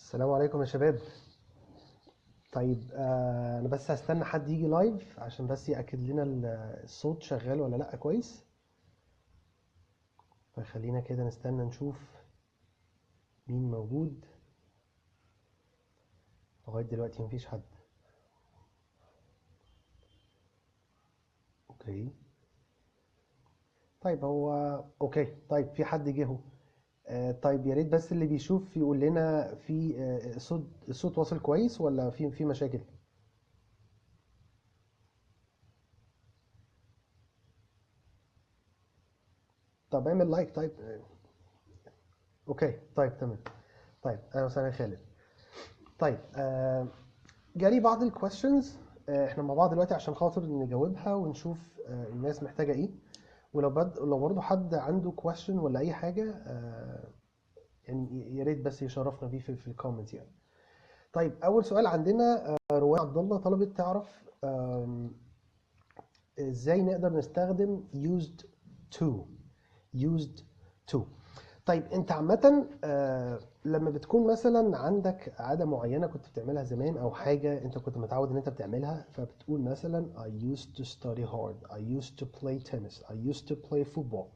السلام عليكم يا شباب. طيب انا بس هستنى حد يجي لايف عشان بس يأكد لنا الصوت شغال ولا لا كويس. فخلينا كده نستنى نشوف مين موجود. لغاية دلوقتي مفيش حد. اوكي. طيب اوكي. طيب في حد جه اهو. طيب يا ريت بس اللي بيشوف يقول لنا في الصوت واصل كويس ولا في مشاكل. طب اعمل لايك. طيب اوكي. طيب تمام. طيب اهلا وسهلا يا خالد. طيب جالي بعض الكويستشنز. احنا مع بعض دلوقتي عشان خاطر نجاوبها ونشوف الناس محتاجة ايه. لو برضه حد عنده كويستشن ولا اي حاجة يعني يا ريت بس يشرفنا بيه في الكومنت يعني. طيب اول سؤال عندنا روان عبد الله طلبت تعرف ازاي نقدر نستخدم used to. used to. طيب انت عامة لما بتكون مثلا عندك عادة معينة كنت بتعملها زمان او حاجة انت كنت متعود ان انت بتعملها فبتقول مثلا I used to study hard, I used to play tennis, I used to play football.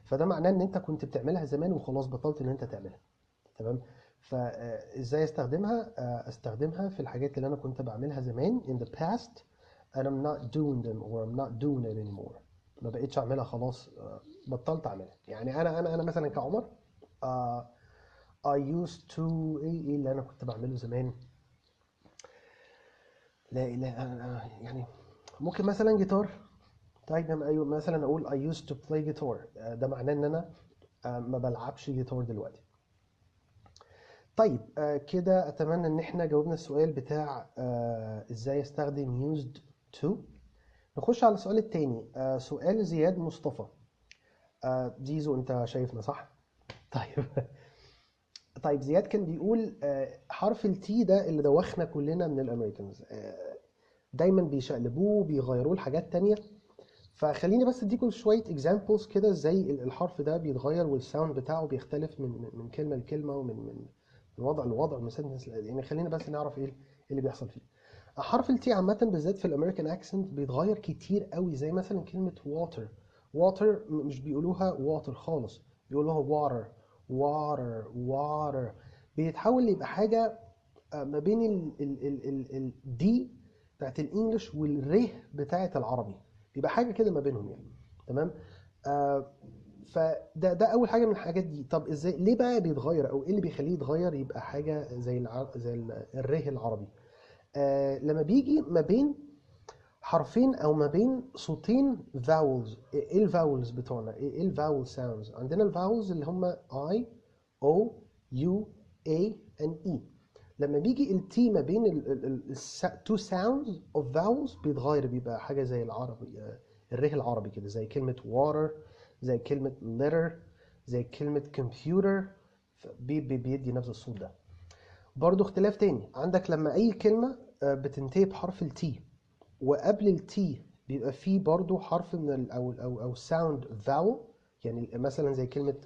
فده معناه ان انت كنت بتعملها زمان وخلاص بطلت ان انت تعملها. تمام. فازاي استخدمها؟ استخدمها في الحاجات اللي انا كنت بعملها زمان in the past and I'm not doing them or I'm not doing it anymore. ما بقيتش اعملها خلاص. بطلت اعملها. يعني انا مثلا كعمر آه، I used to ايه اللي انا كنت بعمله زمان. لا يعني ممكن مثلا جيتار. طيب ايوه مثلا اقول I used to play guitar. ده معناه ان انا ما بلعبش جيتار دلوقتي. طيب كده اتمنى ان احنا جاوبنا السؤال بتاع ازاي استخدم used to. نخش على السؤال التاني. سؤال زياد مصطفى. زيزو انت شايفنا صح؟ طيب طيب زياد كان بيقول حرف التي ده اللي دوخنا كلنا من الامريكانز. دايما بيشقلبوه بيغيروه لحاجات تانية. فخليني بس اديكم شوية examples كده ازاي الحرف ده بيتغير والساوند بتاعه بيختلف من كلمة لكلمة من وضع لوضع من sentence يعني خلينا بس نعرف ايه اللي بيحصل فيه. حرف التي عامة بالذات في الامريكان اكسنت بيتغير كتير قوي زي مثلا كلمة water. water مش بيقولوها water خالص. بيقولوها water water water. بيتحول يبقى حاجة ما بين الدي بتاعت الانجليش والره بتاعت العربي. بيبقى حاجه كده ما بينهم يعني. تمام. آه فده اول حاجه من الحاجات دي. طب ازاي ليه بقى بيتغير او ايه اللي بيخليه يتغير يبقى حاجه زي الره العربي. لما بيجي ما بين حرفين او ما بين صوتين فاولز. ايه الفاولز بتوعنا؟ ايه الفاول ساوندز عندنا؟ الفاولز اللي هم اي او يو اي ان اي. لما بيجي التي ما بين التو ساوندز اوف فاولز بيتغير بيبقى حاجه زي العربي. الره العربي كده زي كلمه water زي كلمه letter زي كلمه computer. بيدي نفس الصوت ده. برضو اختلاف تاني عندك لما اي كلمه بتنتهي بحرف التي وقبل التي بيبقى فيه برضو حرف من او ساوند فاول. يعني مثلا زي كلمة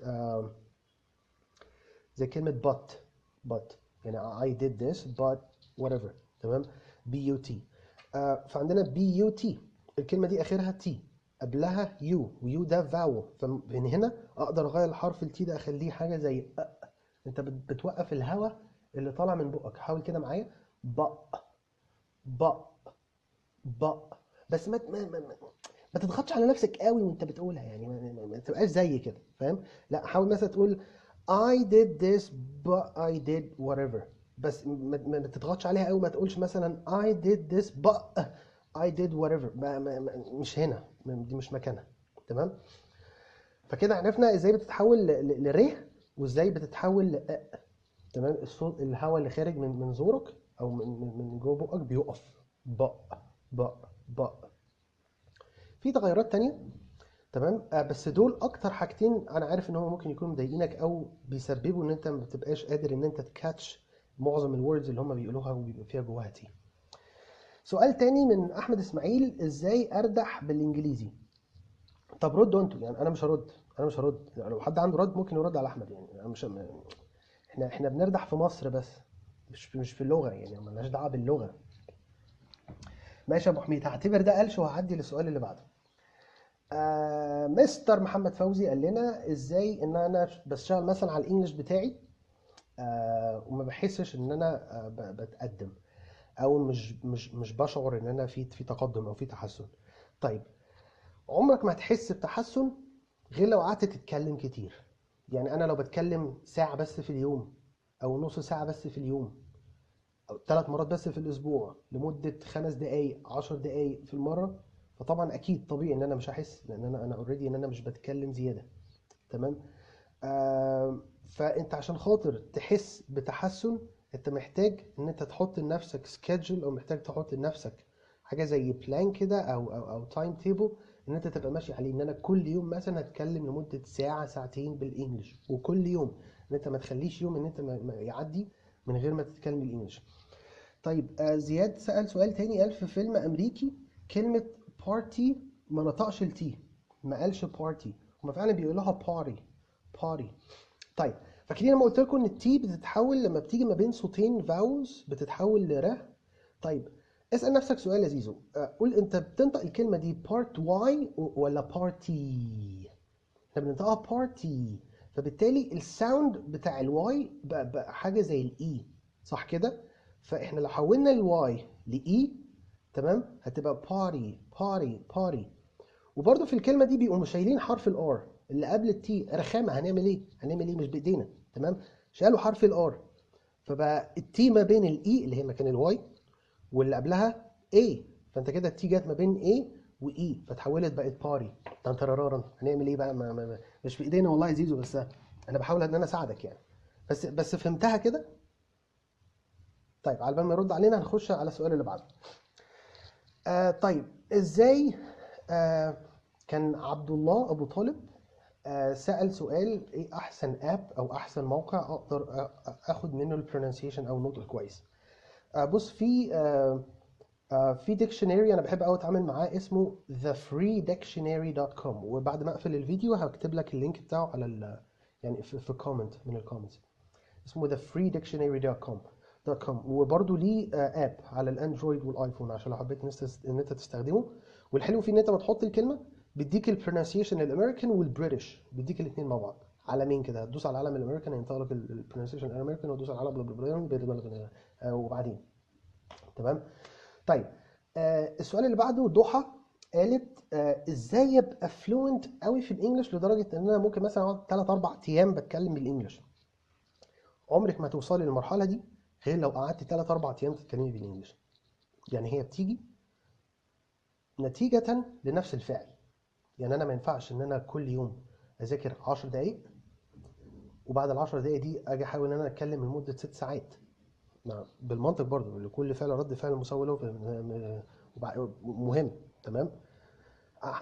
يعني I did this but whatever. تمام. but فعندنا but الكلمة دي آخرها t قبلها u ويو ده فاول. فمن هنا أقدر أغير الحرف التي ده أخليه حاجة زي أنت بتوقف الهواء اللي طالع من بقك. حاول كده معايا. بق بق بق. بس ما تضغطش على نفسك قوي وانت بتقولها يعني ما تبقاش زي كده فاهم. لا حاول مثلا تقول I did this but I did whatever. بس ما تضغطش عليها قوي. ما تقولش مثلا I did this but I did whatever. مش هنا. دي مش مكانها. تمام. فكده عرفنا ازاي بتتحول لره وازاي بتتحول تمام. الصوت الهواء اللي خارج من زورك او من جوه بقك بيقف. بق بق بق. في تغيرات تانية. تمام. بس دول اكتر حاجتين انا عارف ان هم ممكن يكونوا مضايقينك او بيسببوا ان انت ما بتبقاش قادر ان انت تكاتش معظم الوردز اللي هم بيقولوها وبيبقى فيها جواها تي. سؤال تاني من احمد اسماعيل. ازاي اردح بالانجليزي؟ طب ردوا انتوا يعني. انا مش هرد يعني. لو حد عنده رد ممكن يرد على احمد يعني. انا مش احنا بنردح في مصر بس. مش في اللغه، يعني مالناش دعوه باللغه. ماشي يا ابو حميد، هعتبر ده قلش وهعدي للسؤال اللي بعده. مستر محمد فوزي قال لنا ازاي ان انا بشتغل مثلا على الانجليش بتاعي وما بحسش ان انا بتقدم، او مش بشعر ان انا في تقدم او في تحسن. طيب، عمرك ما هتحس بتحسن غير لو قعدت تتكلم كتير. يعني انا لو بتكلم ساعة بس في اليوم، او نص ساعة بس في اليوم، او 3 مرات بس في الاسبوع لمدة 5 دقايق 10 دقايق في المرة، فطبعا اكيد طبيعي ان انا مش هحس، لان انا اوريدي ان انا مش بتكلم زيادة. تمام. فانت عشان خاطر تحس بتحسن، انت محتاج ان انت تحط لنفسك سكيدجول، او محتاج تحط لنفسك حاجه زي بلان كده، او تايم تيبل، ان انت تبقى ماشي عليه. ان انا كل يوم مثلا هتكلم لمده ساعه ساعتين بالانجلش، وكل يوم ان انت ما تخليش يوم ان انت ما يعدي من غير ما تتكلم بالانجلش. طيب، زياد سأل سؤال تاني، قال في فيلم امريكي كلمه بارتي ما نطقش التي، ما قالش بارتي، هما فعلا بيقولوها باري. باري. طيب، فاكرين لما قلت لكم ان التي بتتحول لما بتيجي ما بين صوتين فاوز بتتحول لره؟ طيب، اسأل نفسك سؤال لذيذ. قول انت بتنطق الكلمة دي بارت واي ولا بارتي؟ احنا بننطقها بارتي، فبالتالي الساوند بتاع الواي بقى حاجة زي الاي، صح كده؟ فاحنا لو حولنا الواي لاي، تمام، هتبقى باري باري باري. وبرده في الكلمه دي بيقوموا شايلين حرف الار اللي قبل التي، رخامه. هنعمل ايه؟ هنعمل ايه؟ مش بايدينا. تمام. شالوا حرف الار، فبقى التي ما بين الاي اللي هي مكان الواي، واللي قبلها اي، فانت كده التي جت ما بين اي واي، فتحولت بقت باري. تنترارارا. هنعمل ايه بقى؟ مش في ايدينا والله يا زيزو، بس انا بحاول ان انا اساعدك يعني. بس فهمتها كده. طيب، على بال ما يرد علينا هنخش على السؤال اللي بعده. طيب، ازاي كان عبد الله ابو طالب سأل سؤال: ايه احسن اب او احسن موقع اقدر اخد منه البرونسيشن او النطق كويس؟ بص، في ديكشنري انا بحب قوي اتعامل معاه، اسمه thefreedictionary.com، وبعد ما اقفل الفيديو هكتب لك اللينك بتاعه على يعني في كومنت من الكومنتس. اسمه thefreedictionary.com. وبرده ليه اب على الاندرويد والايفون عشان لو حبيت ان انت تستخدمه. والحلو فيه ان انت ما تحط الكلمه بيديك البرونسيشن الامريكان والبريتش، بيديك الاثنين مع بعض. علمين كده، هتدوس على العلم الامريكان هينطق لك البرونسيشن الامريكان، وتدوس على العلم وبعدين. تمام. طيب، السؤال اللي بعده ضحى قالت ازاي ابقى فلوينت قوي في الانجليش لدرجه ان انا ممكن مثلا اقعد 3 4 ايام بتكلم بالانجليش. عمرك ما توصلي للمرحله دي غير لو قعدتي 3 4 ايام تتكلمي بالانجليش. يعني هي بتيجي نتيجه لنفس الفعل. يعني انا ما ينفعش ان انا كل يوم اذاكر 10 دقائق وبعد ال10 دقائق دي اجي احاول ان انا اتكلم لمده 6 ساعات. بالمنطق برضو، لكل فعل رد فعل مساوي له مهم. تمام.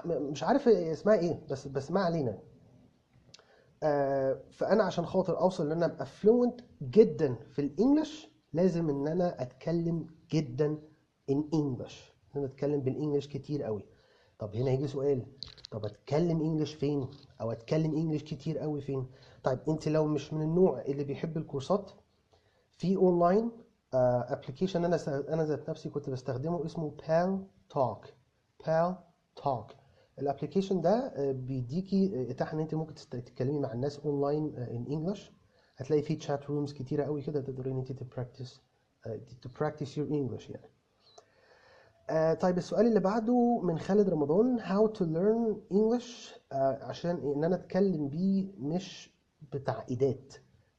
مش عارف اسمها ايه، بس ما علينا. فانا عشان خاطر اوصل ان انا ابقى فلوينت جدا في الانجليش، لازم ان انا اتكلم جدا ان انجلش، ان انا اتكلم بالانجلش كتير قوي. طب هنا يجي سؤال: طب اتكلم انجلش فين؟ او اتكلم انجلش كتير قوي فين؟ طيب، انت لو مش من النوع اللي بيحب الكورسات، في اونلاين ابلكيشن انا ذات نفسي كنت بستخدمه، اسمه بال توك. بال توك. الابلكيشن ده بيديكي اتاحه ان انت ممكن تتكلمي مع الناس اونلاين ان انجلش. هتلاقي فيه تشات رومز كتيره قوي كده، تقدري ان انت تبراكتس يور انجلش يعني. طيب، السؤال اللي بعده من خالد رمضان: how to learn English عشان ان انا اتكلم بيه مش بتعقيدات،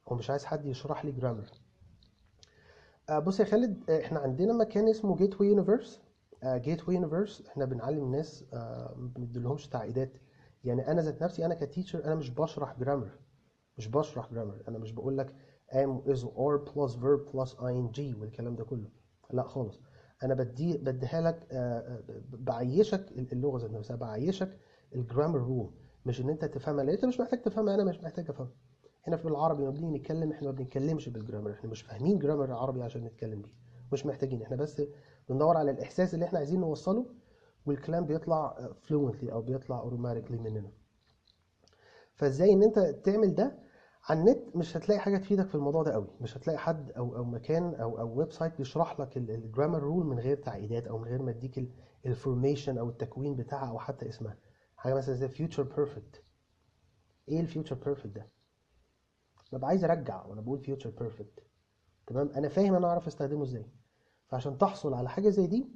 هو مش عايز حد يشرح لي جرامر. بص يا خالد، احنا عندنا مكان اسمه جيت واي يونيفرس. جيت واي يونيفرس احنا بنعلم الناس، ما بنديلهمش تعقيدات. يعني انا ذات نفسي انا كتيتشر، انا مش بشرح جرامر. انا مش بقول لك am is or plus verb plus ing والكلام ده كله. لا خالص. انا بديها لك، بعيشك اللغه ذات نفسها، بعيشك الجرامر رول، مش ان انت تفهمها، لان انت مش محتاج تفهمها، انا مش محتاج افهمها. هنا في العربي لما بنيجي نتكلم احنا ما بنتكلمش بالجرامر، احنا مش فاهمين جرامر العربي عشان نتكلم بيه، مش محتاجين. احنا بس بندور على الاحساس اللي احنا عايزين نوصله، والكلام بيطلع fluently او بيطلع automatically مننا. فازاي ان انت تعمل ده؟ على النت مش هتلاقي حاجه تفيدك في الموضوع ده قوي، مش هتلاقي حد او مكان او ويب سايت بيشرح لك الجرامر رول من غير تعقيدات، او من غير ما يديك الفورميشن او التكوين بتاعها او حتى اسمها. حاجه مثلا زي فيوتشر بيرفكت. ايه الفيوتشر بيرفكت ده؟ ببقى عايز ارجع وانا بقول فيوتشر بيرفكت. تمام، انا فاهم انا اعرف استخدمه ازاي. فعشان تحصل على حاجه زي دي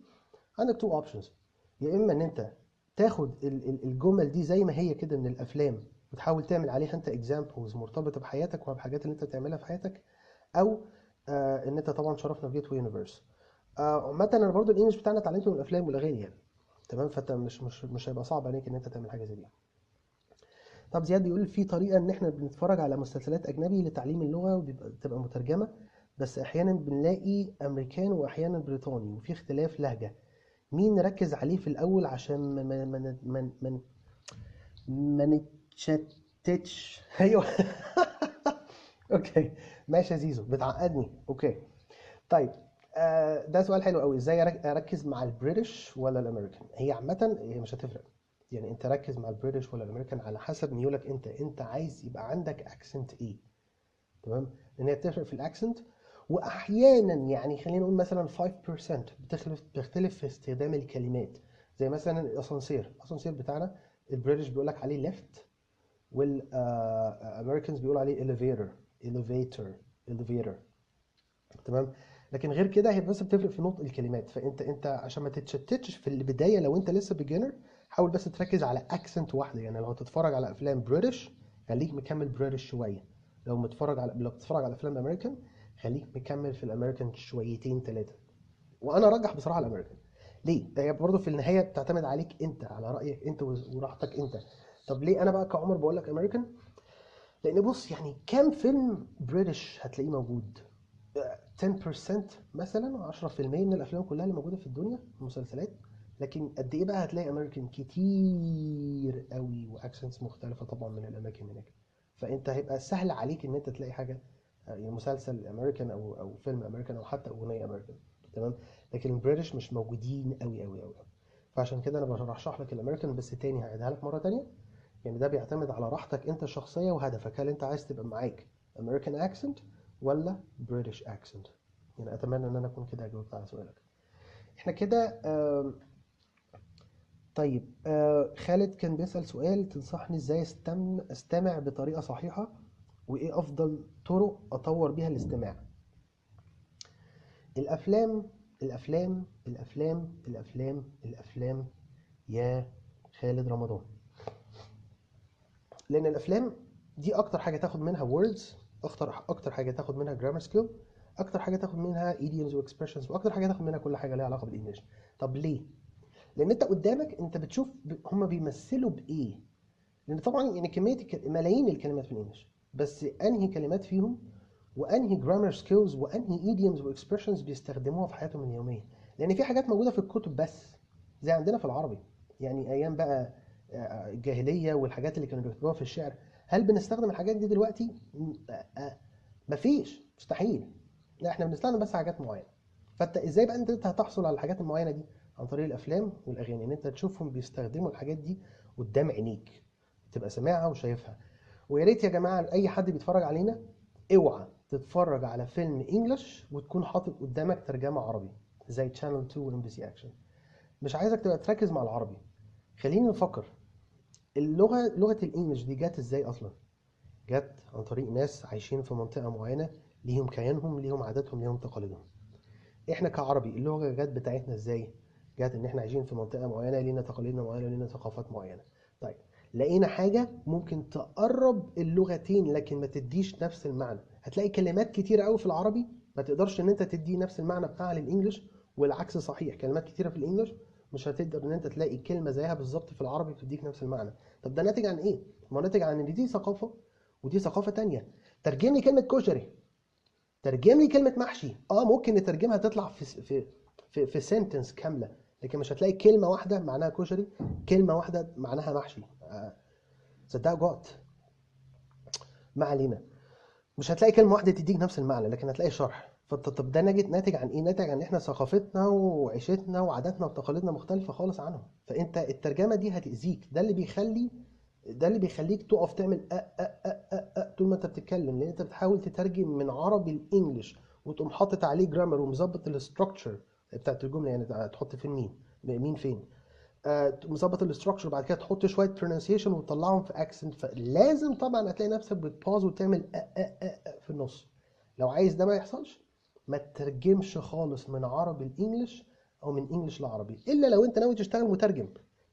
عندك تو اوبشنز. يا اما ان انت تاخد الجمل دي زي ما هي كده من الافلام وتحاول تعمل عليها انت اكزامبلز مرتبطه بحياتك وبحاجات اللي انت بتعملها في حياتك، او ان انت طبعا شرفنا في جيت يونيفرس. عامه انا برضو الانجليش بتاعنا اتعلمته من الافلام والاغاني يعني. تمام، فانت مش هيبقى صعب عليك ان انت تعمل حاجه زي دي. طب زياد بيقول في طريقه ان احنا بنتفرج على مسلسلات اجنبي لتعليم اللغه وبتبقى مترجمه، بس احيانا بنلاقي امريكان واحيانا بريطاني وفي اختلاف لهجه. مين نركز عليه في الاول عشان ما نتشتتش؟ ايوه. اوكي، ماشي يا زيزو، بتعقدني. اوكي، طيب. ده سؤال حلو قوي، ازاي اركز مع البريتش ولا الامريكان؟ هي عامه هي مش هتفرق. يعني انت ركز مع البريتش ولا الامريكان على حسب ميولك انت عايز يبقى عندك اكسنت ايه. تمام، لان هي بتفرق في الاكسنت. واحيانا يعني خلينا نقول مثلا 5% بتختلف في استخدام الكلمات. زي مثلا الاسانسير بتاعنا البريتش بيقول لك عليه ليفت، والامريكانز بيقولوا عليه elevator. تمام، لكن غير كده هي بس بتفرق في نطق الكلمات. فانت عشان ما تتشتتش في البدايه لو انت لسه بيجنر، حاول بس تركز على اكسنت واحده. يعني لو هتتفرج على افلام بريتش خليك مكمل بريتش شويه. لو بتتفرج على افلام امريكان خليك مكمل في الامريكان شويتين ثلاثه. وانا ارجح بصراحه الامريكان. ليه؟ هي برضه في النهايه بتعتمد عليك انت، على رايك انت وراحتك انت. طب ليه انا بقى كعمر بقول لك امريكان؟ لان بص، يعني كام فيلم بريتش هتلاقيه موجود؟ 10% مثلا، 10% من الافلام كلها اللي موجوده في الدنيا مسلسلات. لكن قد ايه بقى هتلاقي امريكان؟ كتير قوي، واكسنتس مختلفه طبعا من الاماكن هناك. فانت هيبقى سهل عليك ان انت تلاقي حاجه، يعني مسلسل امريكان او فيلم امريكان او حتى اغنيه امريكان. تمام، لكن البريتش مش موجودين قوي قوي قوي. فعشان كده انا برشح لك الامريكان، بس تاني هعيدها لك مره تانيه. يعني ده بيعتمد على راحتك انت الشخصيه وهدفك. هل انت عايز تبقى معاك امريكان اكسنت ولا بريتش اكسنت؟ يعني اتمنى ان انا اكون كده جاوبت على سؤالك. احنا كده طيب. خالد كان بيسأل سؤال: تنصحني ازاي استمع بطريقة صحيحة، وايه افضل طرق اطور بيها الاستماع؟ الافلام الافلام يا خالد رمضان. لان الافلام دي اكتر حاجة تاخد منها words، اكتر حاجة تاخد منها grammar skill، اكتر حاجة تاخد منها idioms و expressions، واكتر حاجة تاخد منها كل حاجة ليها علاقة بالانجليش. طب ليه؟ لان انت قدامك انت بتشوف هم بيمثلوا بايه. لان طبعا يعني كميه ملايين الكلمات في الانجليش، بس انهي كلمات فيهم وانهي جرامر سكيلز وانهي ايديومز واكسبريشنز بيستخدموها في حياتهم اليوميه. لان في حاجات موجوده في الكتب بس، زي عندنا في العربي. يعني ايام بقى الجاهليه والحاجات اللي كانوا بيكتبوها في الشعر، هل بنستخدم الحاجات دي دلوقتي؟ مفيش، مستحيل. لا، احنا بنستخدم بس حاجات معينه. فانت ازاي بقى انت هتحصل على الحاجات المعينه دي؟ عن طريق الافلام والاغاني، ان انت تشوفهم بيستخدموا الحاجات دي قدام عينيك، تبقى سامعها وشايفها. ويا ريت يا جماعه اي حد بيتفرج علينا، اوعى تتفرج على فيلم انجلش وتكون حاطط قدامك ترجمه عربي زي تشانل 2 وام بي سي اكشن. مش عايزك تبقى تركز مع العربي. خلينا نفكر، لغه الانجليش دي جت ازاي اصلا؟ جت عن طريق ناس عايشين في منطقه معينه، ليهم كيانهم، ليهم عاداتهم، ليهم تقاليدهم. احنا كعربي اللغه جت بتاعتنا ازاي؟ جت ان احنا عايشين في منطقه معينه، لينا تقاليدنا معينه، لينا ثقافات معينه. طيب، لقينا حاجه ممكن تقرب اللغتين لكن ما تديش نفس المعنى. هتلاقي كلمات كتيره قوي في العربي ما تقدرش ان انت تدي نفس المعنى بتاعها للانجليش، والعكس صحيح. كلمات كتيره في الانجليش مش هتقدر ان انت تلاقي كلمه زيها بالظبط في العربي بتديك نفس المعنى. طب ده ناتج عن ايه؟ ما هو ناتج عن ان دي ثقافه ودي ثقافه تانية. ترجم لي كلمه كشري، ترجم لي كلمة محشي. ممكن نترجمها تطلع في سنتنس كاملة، لكن مش هتلاقي كلمة واحدة معناها كشري، كلمة واحدة معناها محشي. صدق جوت. ما علينا. مش هتلاقي كلمة واحدة تديك نفس المعنى، لكن هتلاقي شرح. طب ده ناتج عن ايه؟ ناتج عن احنا ثقافتنا وعيشتنا وعاداتنا وتقاليدنا مختلفة خالص عنهم. فانت الترجمة دي هتأذيك. ده اللي بيخلي ده اللي بيخليك تقف تعمل طول ما انت بتتكلم، لان انت بتحاول تترجم من عربي لانجلش، وتقوم حاطط عليه جرامر ومظبط الاستراكشر بتاعت الجمله، يعني تحط فين مين فين، مظبط الاستراكشر، بعد كده تحط شويه pronunciation وتطلعهم في اكسنت. فلازم طبعا هتلاقي نفسك بتباز وتعمل في النص. لو عايز ده ما يحصلش، ما تترجمش خالص من عربي لانجلش او من انجلش لعربي، الا لو انت ناوي تشتغل مترجم،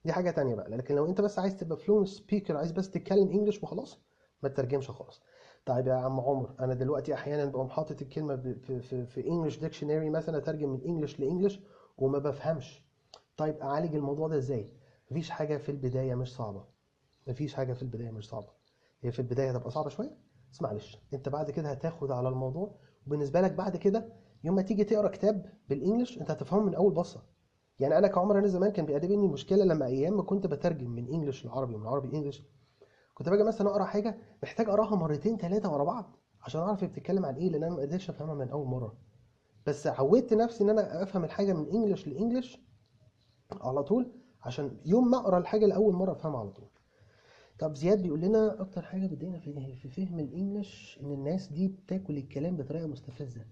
دي حاجه تانية بقى. لكن لو انت بس عايز تبقى فلوينت سبيكر، عايز بس تتكلم انجلش وخلاص، ما تترجمش خالص. طيب يا عم عمر، انا دلوقتي احيانا بقوم حاطط الكلمه في انجلش ديكشنري مثلا، اترجم من انجلش لانجلش وما بفهمش. طيب اعالج الموضوع ده ازاي؟ مفيش حاجه في البدايه مش صعبه، مفيش حاجه في البدايه مش صعبه. هي في البدايه هتبقى صعبه شويه، بس معلش انت بعد كده هتاخد على الموضوع، وبالنسبه لك بعد كده يوم ما تيجي تقرا كتاب بالانجلش انت هتفهمه من اول بصه. يعني انا كعمر، انا زمان كان بيقابلني مشكله لما ايام ما كنت بترجم من انجلش لعربي ومن عربي انجلش، كنت باجي مثلا اقرا حاجه محتاج اقراها مرتين ثلاثه ورا بعض عشان اعرف هي بتتكلم عن ايه، لان انا ما قدرتش افهمها من اول مره. بس عودت نفسي ان انا افهم الحاجه من انجلش لانجلش على طول، عشان يوم ما اقرا الحاجه لاول مره افهمها على طول. طب زياد بيقول لنا اكتر حاجه بتضايقنا في فهم الانجليش ان الناس دي بتاكل الكلام بطريقه مستفزه،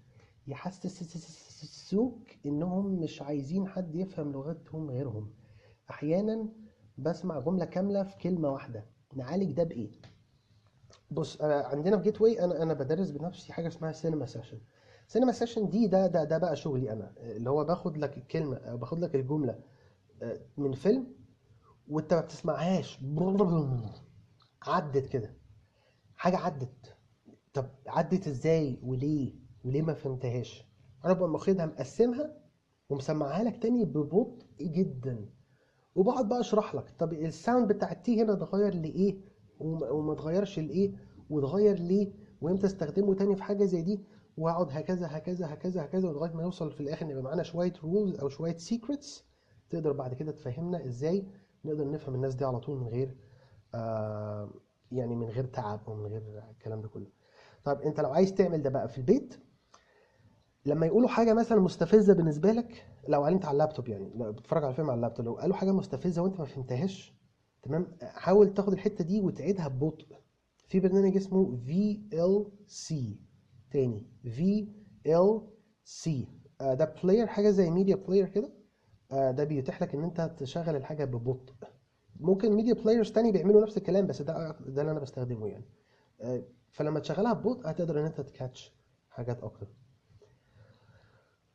يحسسوك انهم مش عايزين حد يفهم لغتهم غيرهم. احيانا بسمع جمله كامله في كلمه واحده. نعالج ده بايه؟ بص، عندنا في جيت واي انا بدرس بنفسي حاجه اسمها سينما سيشن. سينما سيشن دي ده بقى شغلي انا، اللي هو باخد لك الكلمه او باخد لك الجمله من فيلم، وانت ما بتسمعهاش عدت كده، حاجه عدت. طب عدت ازاي وليه ما فهمتهاش؟ انا ببقى واخدها مقسمها ومسمعها لك تاني ببطء جدا، وبقعد بقى اشرح لك طب الساوند بتاع التي هنا اتغير لايه وما اتغيرش لايه، واتغير ليه، وامتى استخدمه تاني في حاجه زي دي. واقعد هكذا هكذا هكذا هكذا لغايه ما نوصل في الاخر يبقى معانا شويه رولز او شويه سيكريتس تقدر بعد كده تفهمنا ازاي نقدر نفهم الناس دي على طول من غير آه يعني من غير تعب او من غير الكلام ده كله. طب انت لو عايز تعمل ده بقى في البيت، لما يقولوا حاجه مثلا مستفزه بالنسبه لك، لو انت على اللابتوب، يعني لو بتتفرج على فيلم على اللابتوب، لو قالوا حاجه مستفزه وانت ما فهمتهاش، تمام، حاول تاخد الحته دي وتعيدها ببطء. في برنامج اسمه VLC، تاني VLC، ده بلاير، حاجه زي ميديا بلاير كده. ده بيتيح لك ان انت تشغل الحاجه ببطء. ممكن ميديا بلايرز تاني بيعملوا نفس الكلام، بس ده اللي انا بستخدمه يعني. فلما تشغلها ببطء هتقدر ان انت تكاتش حاجات اكتر.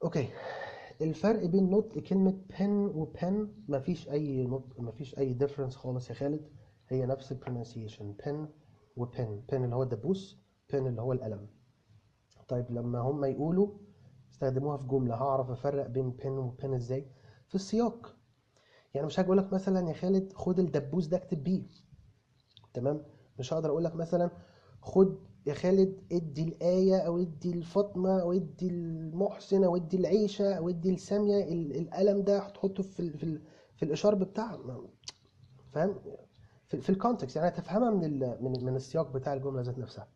اوكي، الفرق بين نطق كلمة pen و pen، مفيش أي نطق، مفيش أي difference خالص يا خالد. هي نفس ال pronunciation pen و pen. pen اللي هو الدبوس، pen اللي هو القلم. طيب لما هم يقولوا استخدموها في جملة، هعرف أفرق بين pen و pen إزاي؟ في السياق. يعني مش هاجي أقول لك مثلا يا خالد خد الدبوس ده اكتب بيه، تمام؟ مش هقدر أقول لك مثلا خد يا خالد ادي الآية او ادي الفاطمة او ادي المحسن او ادي العيشة او ادي السامية القلم ده هتحطه في الاشارب بتاعها، فاهم؟ في الكونتكست، يعني هتفهمها من السياق بتاع الجملة ذات نفسها.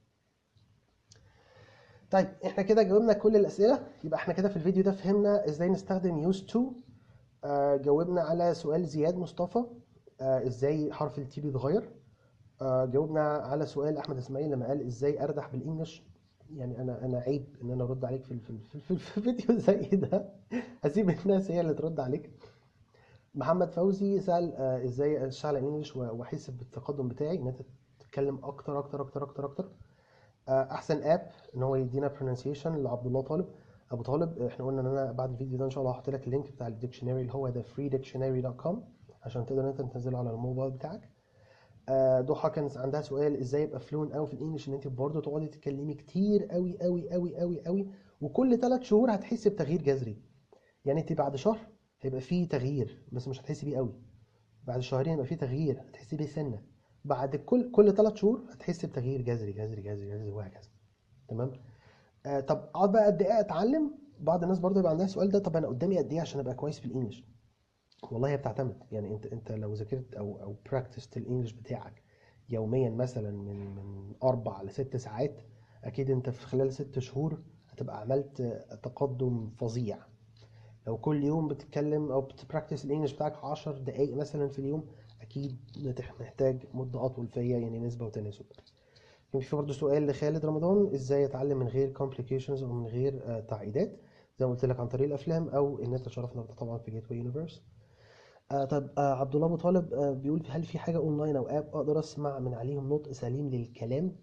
طيب احنا كده جاوبنا كل الاسئلة، يبقى احنا كده في الفيديو ده فهمنا ازاي نستخدم use to. جاوبنا على سؤال زياد مصطفى، ازاي حرف التي بيتغير. جاوبنا على سؤال احمد اسماعيل لما قال ازاي اردح بالانجلش. يعني انا عيب ان انا ارد عليك في فيديو زي ده، هسيب الناس هي اللي ترد عليك. محمد فوزي سأل ازاي اشتغل انجلش واحس بالتقدم بتاعي، ان انت تتكلم اكتر اكتر اكتر اكتر اكتر. احسن اب ان هو يدينا pronunciation لعبد الله طالب ابو طالب. احنا قلنا ان انا بعد الفيديو ده ان شاء الله هحط لك اللينك بتاع الديكشنري اللي هو ده freedictionary.com عشان تقدر انت تنزله على الموبايل بتاعك. ضحى كانت عندها سؤال ازاي ابقى فلوينت قوي في الانجليش، ان انت برضه تقعدي تتكلمي كتير قوي قوي قوي قوي قوي، وكل 3 شهور هتحسي بتغيير جذري. يعني انت بعد شهر هيبقى فيه تغيير بس مش هتحسي بيه قوي، بعد شهرين هيبقى فيه تغيير هتحسي بيه سنه، بعد كل 3 شهور هتحسي بتغيير جذري جذري جذري جذري وهكذا. تمام. طب اقعد بقى قد ايه اتعلم؟ بعض الناس برضه يبقى عندها السؤال ده، طب انا قدامي قد ايه عشان ابقى كويس في الانجليش؟ والله هي بتعتمد، يعني انت لو ذاكرت او براكتست الانجليش بتاعك يوميا مثلا من 4 ل6 ساعات، اكيد انت في خلال 6 شهور هتبقى عملت تقدم فظيع. لو كل يوم بتتكلم او بتبراكتس الانجليش بتاعك 10 دقايق مثلا في اليوم، اكيد محتاج مده اطول فيا، يعني نسبه وتناسب. كان في برضه سؤال لخالد رمضان، ازاي اتعلم من غير complications ومن غير تعقيدات، زي ما قلت لك عن طريق الافلام او ان انت شرفنا طبعا في جيت واي يونيفرس. طب عبد الله ابو طالب بيقول هل في حاجه اونلاين او اب اقدر اسمع من عليهم نطق سليم للكلام؟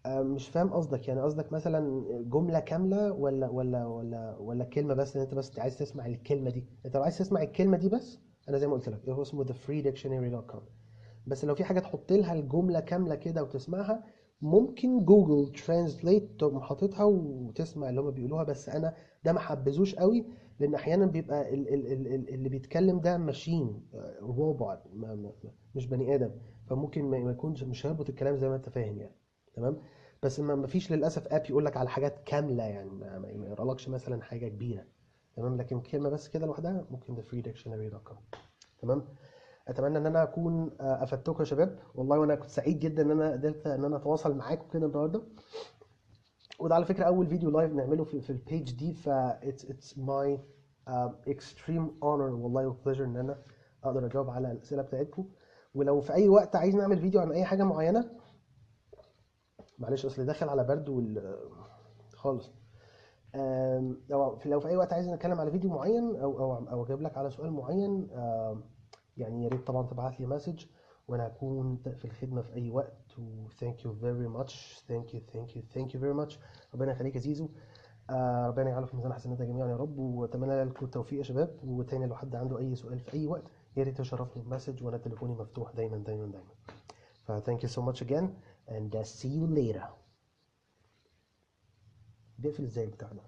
مش فاهم قصدك، يعني قصدك مثلا جمله كامله ولا كلمه بس، ان انت بس عايز تسمع الكلمه دي؟ انت لو عايز تسمع الكلمه دي بس، انا زي ما قلت لك هو اسمه thefreedictionary.com. بس لو في حاجه تحط لها الجمله كامله كده وتسمعها، ممكن جوجل ترانزليت تقوم حاططها وتسمع اللي هم بيقولوها. بس انا ده ما حبذوش قوي، لان احيانا بيبقى اللي بيتكلم ده ماشين، روبوت، مش بني ادم، فممكن ما يكونش، مش هيربط الكلام زي ما انت فاهم يعني. تمام. بس ما فيش للاسف اب يقول لك على حاجات كامله، يعني ما يقرالكش مثلا حاجه كبيره. تمام. لكن كلمه بس كده لوحدها ممكن thefreedictionary.com. تمام. اتمنى ان انا اكون افدتكم يا شباب والله، وانا كنت سعيد جدا ان انا قدرت ان انا اتواصل معاكم كده النهارده. وده على فكره اول فيديو لايف نعمله في البيج دي، ف اتس ماي اكستريم اونر والله وبليجر ان انا اقدر اجاوب على الاسئله بتاعتكم. ولو في اي وقت عايز نعمل فيديو عن اي حاجه معينه، معلش اصل داخل على برد خالص. لو في اي وقت عايز نتكلم على فيديو معين او اجيب لك على سؤال معين، يعني يا ريت طبعا تبعت لي مسج، وانا هكون في الخدمه في اي وقت. و thank you very much. thank you very much. ربنا يخليك يا زيزو. ربنا يجعله في ميزان حسناتنا جميعا يا رب، واتمنى لكم التوفيق يا شباب. وتاني لو حد عنده اي سؤال في اي وقت، يا ريت يشرفني بمسج، وانا تليفوني مفتوح دايما دايما دايما. ف thank you so much again and see you later. بيقفل ازاي البتاع ده؟